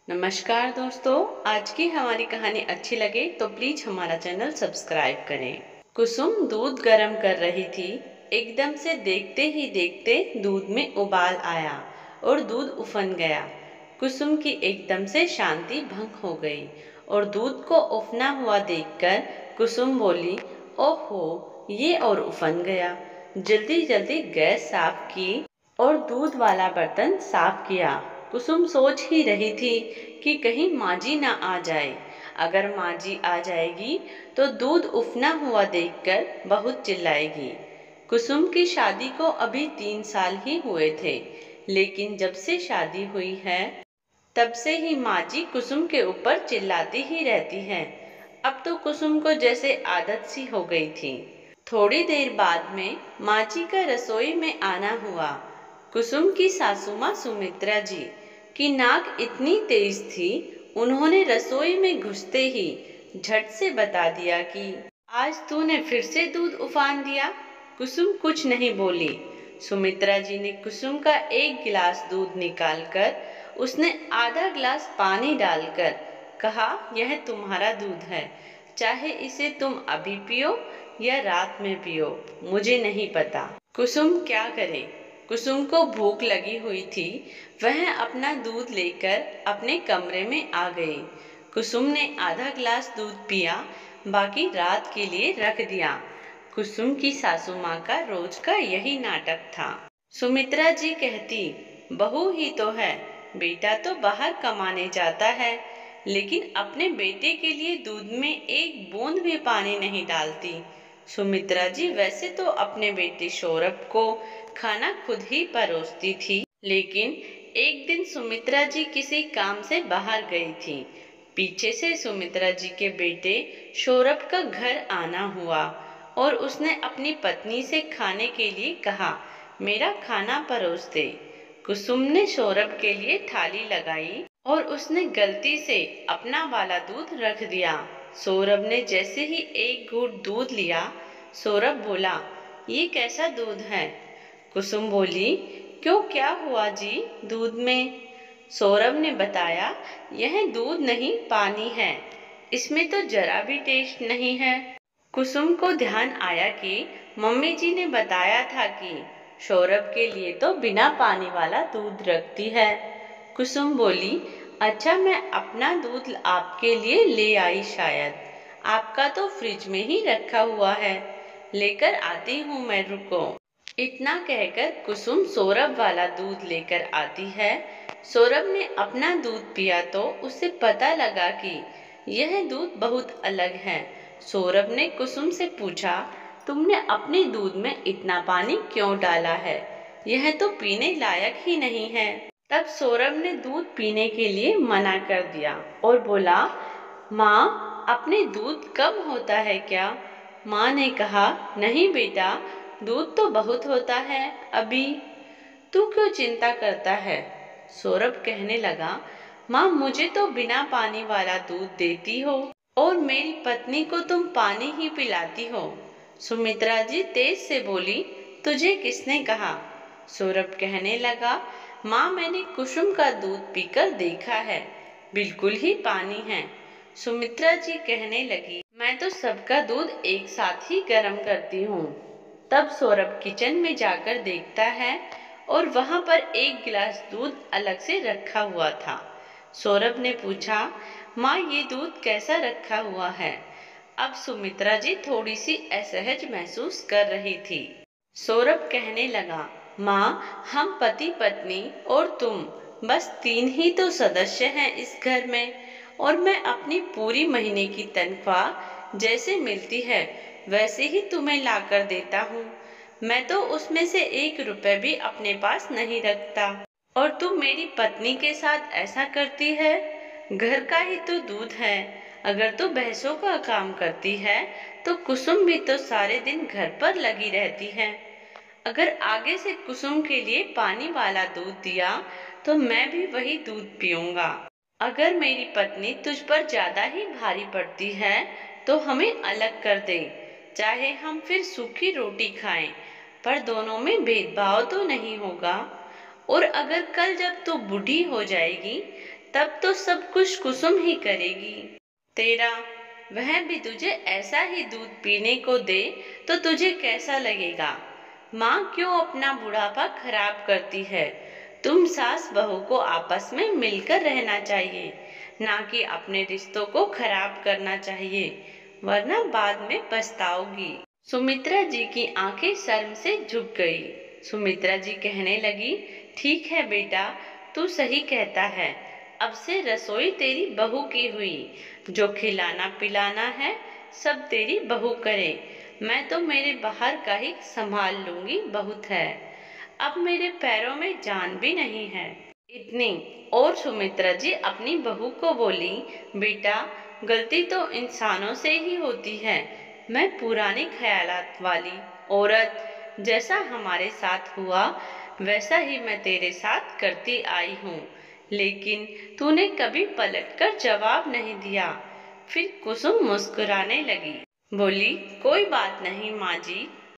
नमस्कार दोस्तों, आज की हमारी कहानी अच्छी लगे तो प्लीज हमारा चैनल सब्सक्राइब करें। कुसुम दूध गर्म कर रही थी। एकदम से देखते ही देखते दूध में उबाल आया और दूध उफन गया। कुसुम की एकदम से शांति भंग हो गई और दूध को उफना हुआ देखकर कुसुम बोली, ओहो, ये और उफन गया। जल्दी जल्दी गैस साफ की और दूध वाला बर्तन साफ किया। कुसुम सोच ही रही थी कि कहीं माँ जी ना आ जाए। अगर माँ जी आ जाएगी तो दूध उफना हुआ देखकर बहुत चिल्लाएगी। कुसुम की शादी को अभी 3 साल ही हुए थे, लेकिन जब से शादी हुई है तब से ही माँ जी कुसुम के ऊपर चिल्लाती ही रहती हैं। अब तो कुसुम को जैसे आदत सी हो गई थी। थोड़ी देर बाद में माँ जी का रसोई में आना हुआ। कुसुम की सासू माँ सुमित्रा जी की नाक इतनी तेज थी, उन्होंने रसोई में घुसते ही झट से बता दिया कि आज तूने फिर से दूध उफान दिया। कुसुम कुछ नहीं बोली। सुमित्रा जी ने कुसुम का एक गिलास दूध निकालकर उसने आधा गिलास पानी डालकर कहा, यह तुम्हारा दूध है, चाहे इसे तुम अभी पियो या रात में पियो, मुझे नहीं पता। कुसुम क्या करे? कुसुम को भूख लगी हुई थी। वह अपना दूध लेकर अपने कमरे में आ गई। कुसुम ने आधा गिलास दूध पिया, बाकी रात के लिए रख दिया। कुसुम की सासू माँ का रोज का यही नाटक था। सुमित्रा जी कहती, बहू ही तो है, बेटा तो बाहर कमाने जाता है, लेकिन अपने बेटे के लिए दूध में एक बूंद भी पानी नहीं डालती। सुमित्रा जी वैसे तो अपने बेटे सौरभ को खाना खुद ही परोसती थी, लेकिन एक दिन सुमित्रा जी किसी काम से बाहर गई थी। पीछे से सुमित्रा जी के बेटे सौरभ का घर आना हुआ और उसने अपनी पत्नी से खाने के लिए कहा, मेरा खाना परोस दे। कुसुम ने सौरभ के लिए थाली लगाई और उसने गलती से अपना वाला दूध रख दिया। सौरभ ने जैसे ही एक घूंट दूध लिया, सौरभ बोला, ये कैसा दूध है? कुसुम बोली, क्यों, क्या हुआ जी दूध में? सौरभ ने बताया, यह दूध नहीं पानी है, इसमें तो जरा भी टेस्ट नहीं है। कुसुम को ध्यान आया कि मम्मी जी ने बताया था कि सौरभ के लिए तो बिना पानी वाला दूध रखती है। कुसुम बोली, अच्छा, मैं अपना दूध आपके लिए ले आई, शायद आपका तो फ्रिज में ही रखा हुआ है, लेकर आती हूँ मैं, रुको। इतना कहकर कुसुम सौरभ वाला दूध लेकर आती है। सौरभ ने अपना दूध पिया तो उसे पता लगा कि यह दूध बहुत अलग है। सौरभ ने कुसुम से पूछा, तुमने अपने दूध में इतना पानी क्यों डाला है? यह तो पीने लायक ही नहीं है। तब सौरभ ने दूध पीने के लिए मना कर दिया और बोला, माँ, अपने दूध कम होता है क्या? माँ ने कहा, नहीं बेटा, दूध तो बहुत होता है अभी, तू क्यों चिंता करता है? सौरभ कहने लगा, माँ, मुझे तो बिना पानी वाला दूध देती हो और मेरी पत्नी को तुम पानी ही पिलाती हो। सुमित्रा जी तेज से बोली, तुझे किसने कहा? सौरभ कहने लगा, माँ, मैंने कुसुम का दूध पीकर देखा है, बिल्कुल ही पानी है। सुमित्रा जी कहने लगी, मैं तो सबका दूध एक साथ ही गर्म करती हूँ। तब सौरभ किचन में जाकर देखता है और वहां पर एक गिलास दूध अलग से रखा हुआ था। सौरभ ने पूछा, माँ, ये दूध कैसा रखा हुआ है? अब सुमित्रा जी थोड़ी सी असहज महसूस कर रही थी। सौरभ कहने लगा, माँ, हम पति पत्नी और तुम, बस 3 ही तो सदस्य हैं इस घर में, और मैं अपनी पूरी महीने की तनख्वाह जैसे मिलती है वैसे ही तुम्हें लाकर देता हूँ। मैं तो उसमें से 1 रुपए भी अपने पास नहीं रखता, और तुम मेरी पत्नी के साथ ऐसा करती है। घर का ही तो दूध है। अगर तू भैंसों का काम करती है तो कुसुम भी तो सारे दिन घर पर लगी रहती है। अगर आगे से कुसुम के लिए पानी वाला दूध दिया तो मैं भी वही दूध पीऊंगा। अगर मेरी पत्नी तुझ पर ज्यादा ही भारी पड़ती है तो हमें अलग कर दे, चाहे हम फिर सूखी रोटी खाएं, पर दोनों में भेदभाव तो नहीं होगा। और अगर कल जब तू बूढ़ी हो जाएगी तब तो सब कुछ कुसुम ही करेगी। तेरा वह भी तुझे ऐसा ही दूध पीने को दे तो तुझे कैसा लगेगा? माँ क्यों अपना बुढ़ापा खराब करती है? तुम सास बहू को आपस में मिलकर रहना चाहिए, ना कि अपने रिश्तों को खराब करना चाहिए, वरना बाद में पछताओगी। सुमित्रा जी की आंखें शर्म से झुक गई। सुमित्रा जी कहने लगी, ठीक है बेटा, तू सही कहता है। अब से रसोई तेरी बहू की हुई, जो खिलाना पिलाना है सब तेरी बहू करे। मैं तो मेरे बाहर का ही संभाल लूंगी, बहुत है। अब मेरे पैरों में जान भी नहीं है। इतनी और सुमित्रा जी अपनी बहू को बोली, बेटा गलती तो इंसानों से ही होती है। मैं पुराने ख्यालात वाली औरत, जैसा हमारे साथ हुआ वैसा ही मैं तेरे साथ करती आई हूँ, लेकिन तूने कभी पलटकर जवाब नहीं दिया। फिर कुसुम मुस्कुराने लगी, बोली, कोई बात नहीं माँ जी,